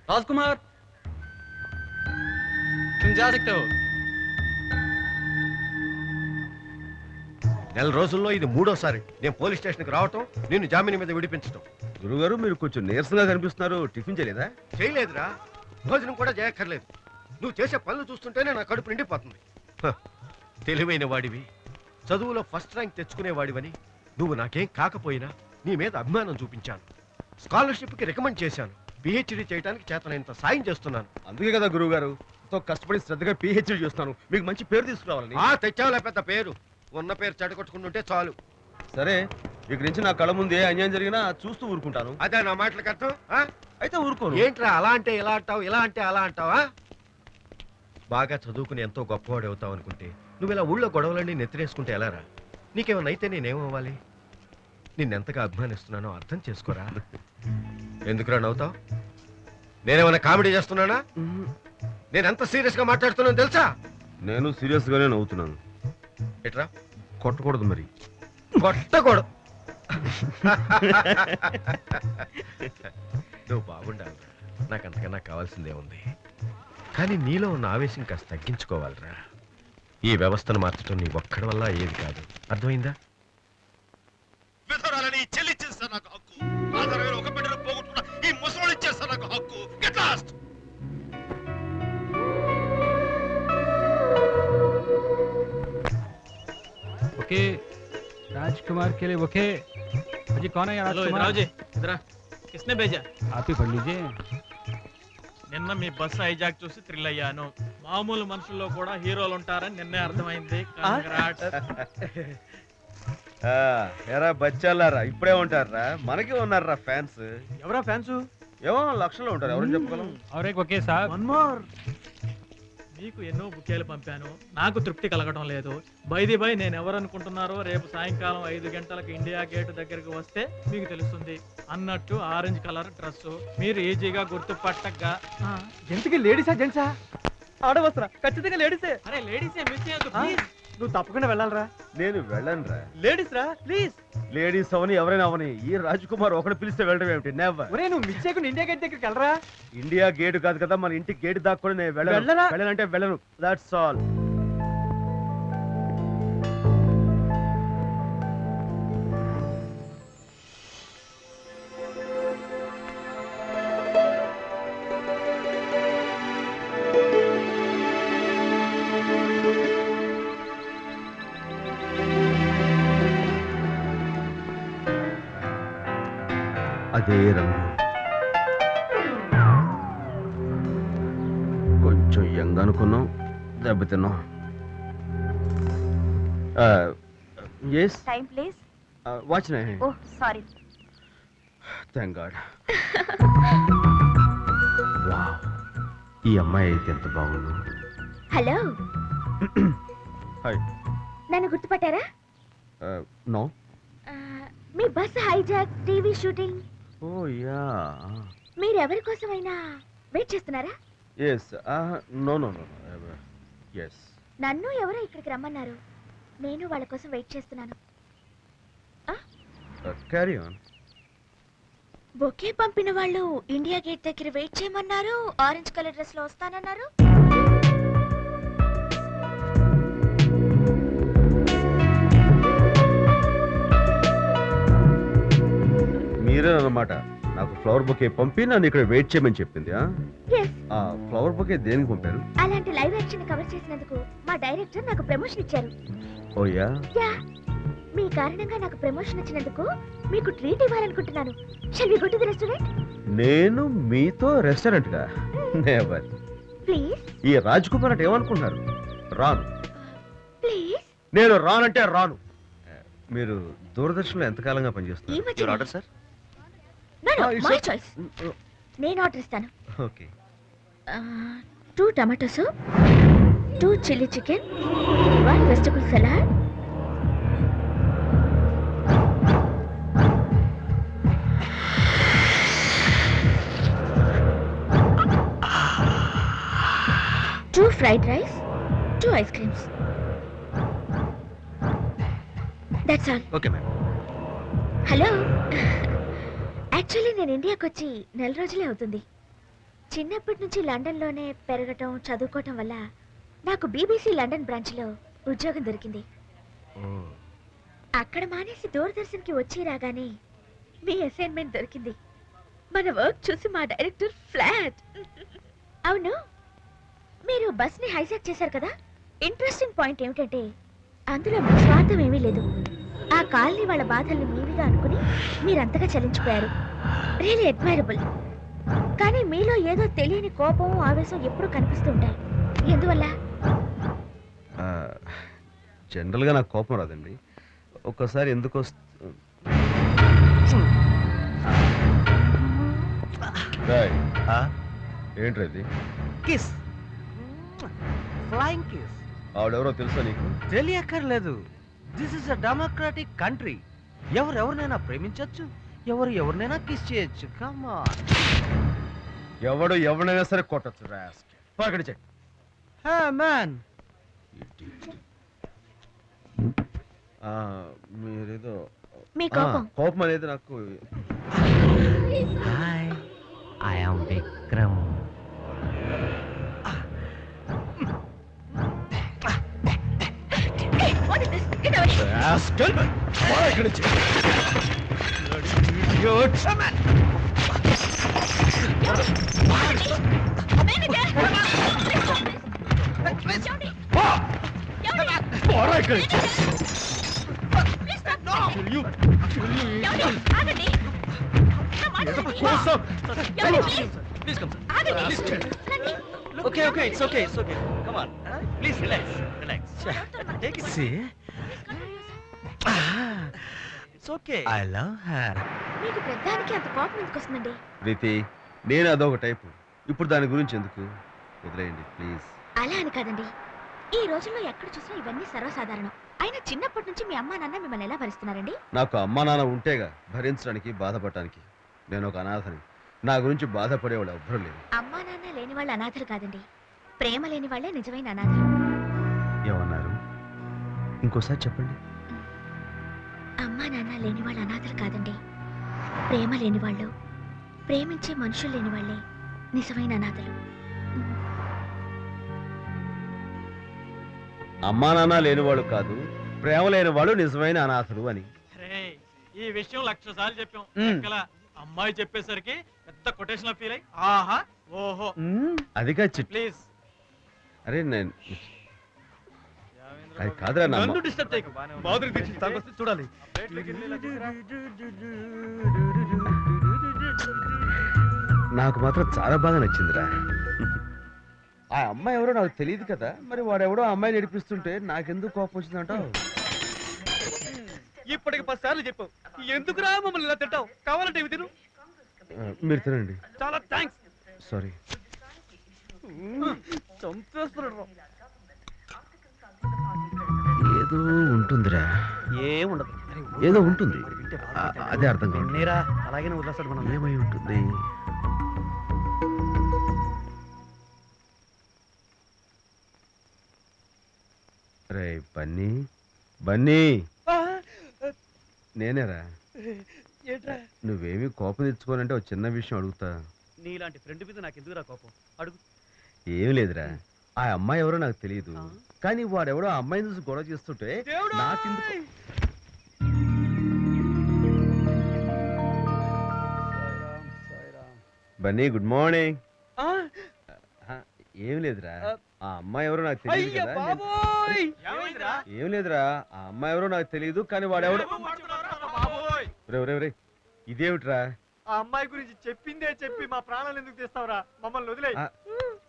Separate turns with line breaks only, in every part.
राजकुमार तुम जा सकते हो।
నెల రోజుల్లో ఇది మూడోసారి నేను పోలీస్ స్టేషన్కి రావటం, నిన్ను జామీన్ మీద విడిపించడం.
గురుగారు మీరు కొంచెం నీరసంగా కనిపిస్తున్నారు. టిఫిన్ చేయలేదా?
చేయలేదురా, భోజనం కూడా చేయక్కర్లేదు. నువ్వు చేసే పనులు చూస్తుంటేనే నా కడుపు నిండిపోతుంది. తెలివైన వాడివి, చదువులో ఫస్ట్ ర్యాంక్ తెచ్చుకునేవాడివని నువ్వు నాకేం కాకపోయినా నీ మీద అభిమానం చూపించాను. స్కాలర్షిప్కి రికమెండ్ చేశాను. పిహెచ్డీ చేయడానికి చేతనైనంత సాయం చేస్తున్నాను.
అందుకే కదా గురువుగారు ఎంతో కష్టపడి శ్రద్ధగా పిహెచ్డీ చేస్తాను, మీకు మంచి పేరు తీసుకురావాలని.
తెచ్చావులే పెద్ద పేరు, ఉన్న పేరు చెడగొట్టుకుంటుంటే చాలు.
సరే, ఇక్కడి నుంచి నా కళ్ళ ముందు ఏ అన్యాయం జరిగినా చూస్తూ ఊరుకుంటాను.
అదే నా మాటలకు అర్థం?
అయితే ఊరుకోను.
ఏంట్రా అలా అంటే ఇలా అంటావు, ఇలా అంటే అలా అంటావా? బాగా చదువుకుని ఎంతో గొప్పవాడు అవుతావు అనుకుంటే నువ్వు ఇలా ఊళ్ళో గొడవలన్నీ నెత్తిరేసుకుంటే ఎలారా? నీకేమన్నా అయితే నేనేమవ్వాలి? నిన్నెంతగా అభిమానిస్తున్నానో అర్థం చేసుకోరా. ఎందుకురా నవ్వుతావు? నేనేమన్నా కామెడీ చేస్తున్నానా? నేనెంత సీరియస్ గా మాట్లాడుతున్నాను తెలుసా?
నేను సీరియస్ గానే నవ్వుతున్నాను.
ఎట్రా?
కొట్టకూడదు మరి.
కొట్టకూడదు. నువ్వు బాగుండాలిరా, నాకు అంతకన్నా కావాల్సిందే ఉంది. కానీ నీలో ఉన్న ఆవేశం కాస్త తగ్గించుకోవాలిరా. ఈ వ్యవస్థను మార్చడం నీ ఒక్కడి వల్ల ఏది కాదు, అర్థమైందా?
విధవరాలని చెల్లిచ్చేస్తా నాకు హక్కు. ఆధారమైన ఒక బిడ్డను పోగొట్టుకున్న ఈ ముసలోళ్ళు ఇచ్చేస్తా నాకు హక్కు. Get lost.
ओके राजकुमार के लिए ओके। जी कौन है यार?
हेलो इधर आओ जी, इधर आ। किसने भेजा?
आप ही पढ़ लीजिए।
నిన్న మీ బస్సు హైజాక్ చూసి థ్రిల్ అయ్యాను. మామూలు మనుషుల్లో కూడా హీరోలు ఉంటారని నిన్నే అర్థమైంది. కంగ్రాట్స్.
ఎరా బచ్చాలారా, ఇప్పుడే ఉంటారా? మనకే ఉన్నారా ఫ్యాన్స్?
ఎవరా ఫ్యాన్స్?
ఏమో లక్షల్లో ఉంటారు, ఎవరు చెప్పగలం.
और एक ओके साहब।
One more. మీకు ఎన్నో బుకేలు పంపాను, నాకు తృప్తి కలగడం లేదు. బై నేను ఎవరు అనుకుంటున్నారో రేపు సాయంకాలం 5 గంటలకు ఇండియా గేట్ దగ్గరికి వస్తే మీకు తెలుస్తుంది. అన్నట్టు ఆరెంజ్ కలర్ డ్రెస్ మీరు ఈజీగా గుర్తుపట్టగా.
ఎంతకి లేడీసా జెంట్సా? ఆడవస్త్రా? ఖచ్చితంగా లేడీసే.
అరే లేడీసే, మిస్ చేయొద్దు ప్లీజ్.
నువ్వు తప్పకుండా వెళ్ళాలరా.
నేను వెళ్ళను రా.
లేడీస్ రా ప్లీజ్.
లేడీస్ అవని ఎవరైనా అవని ఈ రాజ్కుమార్ ఒకటి పిలిస్తే వెళ్ళడం ఏమిటి? నెవర్.
ఒరే నువ్వు మిస్ చేయకుండా ఇండియా గేట్ దగ్గరికి వెళ్ళరా.
ఇండియా గేట్ కాదు కదా, మన ఇంటి గేట్ దాకా కూడా నేను వెళ్ళను.
వెళ్ళరా?
వెళ్ళనంటే వెళ్ళను, దట్స్ ఆల్. అదే రంగు, కొంచెం యంగ్ అనుకున్నాం, దెబ్బతిన్నాం. Yes
time please.
వాచ్ నై.
Oh sorry.
Thank god. Wow, ఈ అమ్మాయి అయితే ఎంత బాగుంది.
హలో.
హాయ్.
నన్ను గుర్తుపట్టారా?
నో.
మీ bus hijack, TV shooting.
Oh yeah.
మీరు ఎవరి కోసమైనా వెయిట్ చేస్తున్నారా?
Yes. No no no. Yes.
నన్ను ఎవరో ఇక్కడికి రమ్మన్నారు, నేను వాళ్ళ కోసం వెయిట్ చేస్తున్నాను.
Carry on.
బొకే పంపిన వాళ్ళు ఇండియా గేట్ దగ్గర వెయిట్ చేయమన్నారు. ఆరెంజ్ కలర్ డ్రెస్ లో వస్తానన్నారు.
మీరే అన్నమాట నాకు ఫ్లవర్ బొకే పంపి నన్ను ఇక్కడ వెయిట్ చేయమని చెప్పింది.
Yes.
ఆ ఫ్లవర్ బొకే దేనికి పంపారు?
అలాంటి లైవ్ యాక్షన్ కవర్ చేసినందుకు మా డైరెక్టర్ నాకు ప్రమోషన్ ఇచ్చారు.
ఓ యా.
యా, మీ కారణంగా నాకు ప్రమోషన్ ఇచ్చినందుకు మీకు ట్రీట్ ఇవ్వాలనుకుంటున్నాను. Shall we go to the restaurant?
నేను మీతో రెస్టారెంట్ గా? నెవర్.
ప్లీజ్
ఈ రాజ్కుమార్ అంటే ఏమనుకుంటున్నారు? రాను.
ప్లీజ్.
నేను రానంటే రాను. మీరు దూరదర్శన్లో ఎంతకాలంగా పనిచేస్తున్నారు?
ఈ మధ్య
Your order, sir?
No no,
it's
my
okay.
Choice. నేను ఆర్డర్ ఇస్తాను.
ఓకే.
2 టమాటో సూప్, 2 chilli chicken, 1 vegetable salad, two fried rice, 2 ice creams. That's all.
Okay ma'am.
Hello. Actually నేను ఇండియాకి వచ్చి 4 రోజులే అవుతుంది. చిన్నప్పటి నుంచి లండన్లోనే పెరగటం చదువుకోవటం వల్ల నాకు బీబీసీ లండన్ బ్రాంచ్లో ఉద్యోగం దొరికింది. అక్కడ మానేసి దూరదర్శన్కి వచ్చి రాగానే మీ అసైన్మెంట్ దొరికింది. మన వర్క్ చూసి మా డైరెక్టర్ ఫ్లాట్. అవును, మీరు బస్ని హైజాక్ చేశారు కదా. ఇంట్రెస్టింగ్ పాయింట్ ఏమిటంటే అందులో మీ స్వార్థం ఏమీ లేదు. ఆ కాలనీ వాళ్ళ బాధల్ని మీవిగా అనుకుని మీరంతగా చలించిపోయారు. Really admirable. కానీ మీలో ఏదో తెలియని కోపం ఆవేశం ఎప్పుడూ కనిపిస్తూ ఉంటాయి. ఎందువల్ల?
జనరల్గా నాకు కోపం రాదండి. ఒక్కసారి ఎందుకు ఏంట్రది?
Kiss, flying kiss.
ఆవిడెవరో తెలుసా నీకు?
తెలియక్కర్లేదు. This is a democratic country. ఎవరెవరినైనా ప్రేమించొచ్చు, ఎవరినైనా కిస్ చేయొచ్చు. Come on.
ఎవడు ఎవరినైనా సరే కొట్టచ్చు. పక్కడి
హే మ్యాన్,
మీరేదో
మీ కోపం
కోపం అనేది నాకు
hi, I am Vikram.
What is this? Get away!
Okay, it's okay. Come on. Please relax. Take it. See? It's okay. I love her.
మీకు పెద్దానికి అంత కోపం ఎందుకు వస్తుందండి?
ప్రీతి, నేను అదొక టైపు. ఇప్పుడు దాని గురించి ఎందుకు, వదిలేయండి ప్లీజ్.
అలా అని కాదండి, ఈ రోజుల్లో ఎక్కడ చూసినా ఇవన్నీ సర్వసాధారణం. అయినా చిన్నప్పటి నుంచి మీ అమ్మా నాన్న మిమ్మల్ని ఎలా భరిస్తున్నారండి?
నాకు అమ్మా నాన్న ఉంటేగా భరించడానికి, బాధపడటానికి. నేను ఒక అనాథని. నా గురించి బాధపడేవాళ్ళు ఎవ్వరూ లేరు.
అమ్మా నాన్న లేని వాళ్ళు అనాథలు కాదండి, ప్రేమ లేని వాళ్ళే నిజమైన అనాథలు.
ఏమన్నారు? ఇంకోసారి చెప్పండి.
అమ్మా నాన్న లేని వాళ్ళు అనాథలు కాదండి, ప్రేమ లేని వాళ్ళు, ప్రేమించే మనుషులు లేని వాళ్ళే నిజమైన అనాథలు.
అమ్మా నాన్న లేనివాళ్ళు కాదు, ప్రేమ లేని వాళ్ళు నిజమైన అనాథలు అని.
ఈ విషయం 1,00,000 సార్లు చెప్పాం. ఎక్కలా అమ్మాయి చెప్పేసరికి పెద్ద కొటేషన్ ఫీల్ అయ్యి ఆహా ఓహో
అదిగా
ప్లీజ్.
అరే నేను అది కాదురా,
నన్ను డిస్టర్బ్ చేయకు. బాదురు తీసి తాగొస్తే చూడాలి.
నాకు మాత్రం చాలా బాగా నచ్చిందిరా. ఆ అమ్మాయి ఎవరో నాకు తెలియదు కదా, మరి వాడెవడో అమ్మాయి నడిపిస్తుంటే నాకెందుకు కోపం వచ్చిందంటావు?
ఇప్పటికి 10 సార్లు చెప్పావు, ఎందుకురా మమ్మల్ని ఇలా తిట్టావు? కావాలంటే ఇవి తిను.
మీరు తినండి.
చాలా థ్యాంక్స్.
సారీ.
చంపేస్తున్నాడు.
ఏదో ఉంటుందిరా.
ఏముండదు,
ఏదో ఉంటుంది, అదే అర్థం కాదు.
నేరా అలాగే వదిలేస్తాడు. మనం
ఏమై ఉంటుంది? రే బన్నీ, బన్నీ నేనేరా. నువ్వేమి కోపం తెచ్చుకోనంటే ఒక చిన్న విషయం అడుగుతా.
నీలాంటి ఫ్రెండ్ మీద నాకు ఎందుకురా కోపం? అడుగు.
ఏం లేదురా, ఆ అమ్మాయి ఎవరో నాకు తెలియదు, కానీ వాడెవడో ఆ అమ్మాయిని చూసి గొడవ చేస్తుంటే నాకెందుకు. Bunny good morning. ఏం లేదురా, ఆ అమ్మాయి ఎవరో నాకు తెలియదు కదా. ఏం లేదురా, ఆ అమ్మాయి ఎవరో నాకు తెలియదు, కానీ వాడెవడో. రే ఇదేమిట్రా?
ఆ అమ్మాయి గురించి చెప్పిందే చెప్పి మా ప్రాణాలు ఎందుకు తీస్తావురా? మమ్మల్ని వదిలే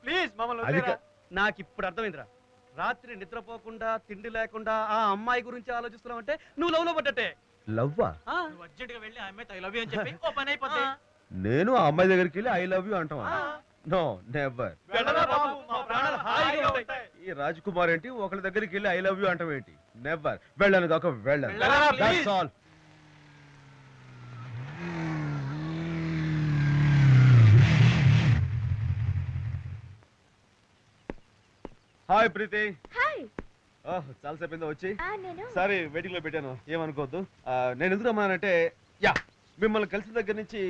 ప్లీజ్, మమ్మల్ని వదిలే.
నాకు ఇప్పుడు అర్థమైందిరా. రాత్రి నిద్రపోకుండా తిండి లేకుండా ఆ అమ్మాయి గురించి ఆలోచిస్తున్నావు అంటే నువ్వు లవ్ లో పడ్డట్టే.
లవ్వా?
నువ్వు అర్జెంట్ గా వెళ్ళి ఆ అమ్మాయి ఐ లవ్ యూ అని చెప్పి ఓ పని అయిపోద్ది.
నేను ఆ అమ్మాయి దగ్గరికి వెళ్ళి ఐ లవ్ యూ అంటావా? No never.
వెళ్ళరా బాబు, మా ప్రాణాలు హాయిగా ఉంటాయి.
ఈ రాజ్ కుమార్ ఏంటి ఒకళ్ళ దగ్గరికి వెళ్ళి ఐ లవ్ యూ అంటాం ఏంటి? నెవర్. వెళ్ళను కాక వెళ్ళను.
వెళ్ళరా,
that's
please.
All. Hi Preeti.
Hi.
చాలా సేపు అయిందా వచ్చి?
నేను
సారీ వెయిటింగ్ లో పెట్టాను, ఏమనుకోవద్దు. నేను ఎందుకు రమ్మన్నానంటే, యా మిమ్మల్ని కలిసిన దగ్గర నుంచి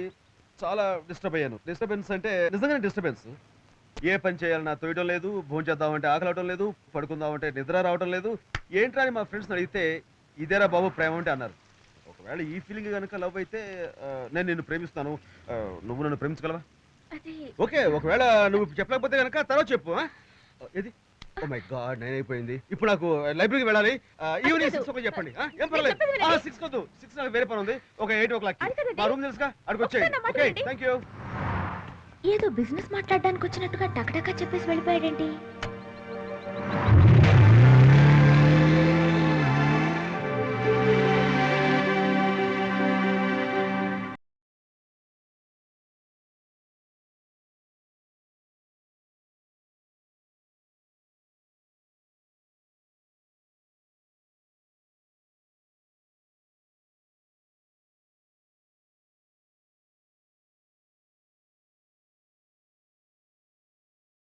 చాలా డిస్టర్బ్ అయ్యాను. డిస్టర్బెన్స్ అంటే నిజంగానే డిస్టర్బెన్స్. ఏ పని చేయాలన్నా తోయడం లేదు, భోజనం చేద్దామంటే ఆకలి అవటం లేదు, పడుకుందామంటే నిద్ర రావటం లేదు. ఏంట్రా అని మా ఫ్రెండ్స్ని అడిగితే ఇదేరా బాబు ప్రేమ అంటే అన్నారు. ఒకవేళ ఈ ఫీలింగ్ కనుక లవ్ అయితే నేను నిన్ను ప్రేమిస్తాను, నువ్వు నన్ను ప్రేమించగలవా?
అది
ఓకే, ఒకవేళ నువ్వు చెప్పలేకపోతే కనుక తర్వాత చెప్పు. ఏది? ఓ మై గాడ్, 9 అయిపోయింది. ఇప్పుడు నాకు లైబ్రరీకి వెళ్ళాలి. ఈవినింగ్ 6 o'clock చెప్పండి. ఏం పర్లేదు. 6 కొద్దు, 6 నాకు వేరే పని ఉంది. ఒక 8 o'clock మా రూమ్ తెలుసుగా, అక్కడికి వచ్చేయండి. Okay, thank you.
ఏదో బిజినెస్ మాట్లాడడానికి వచ్చినట్టుగా టకటకా చెప్పేసి వెళ్ళిపోయాడేంటి?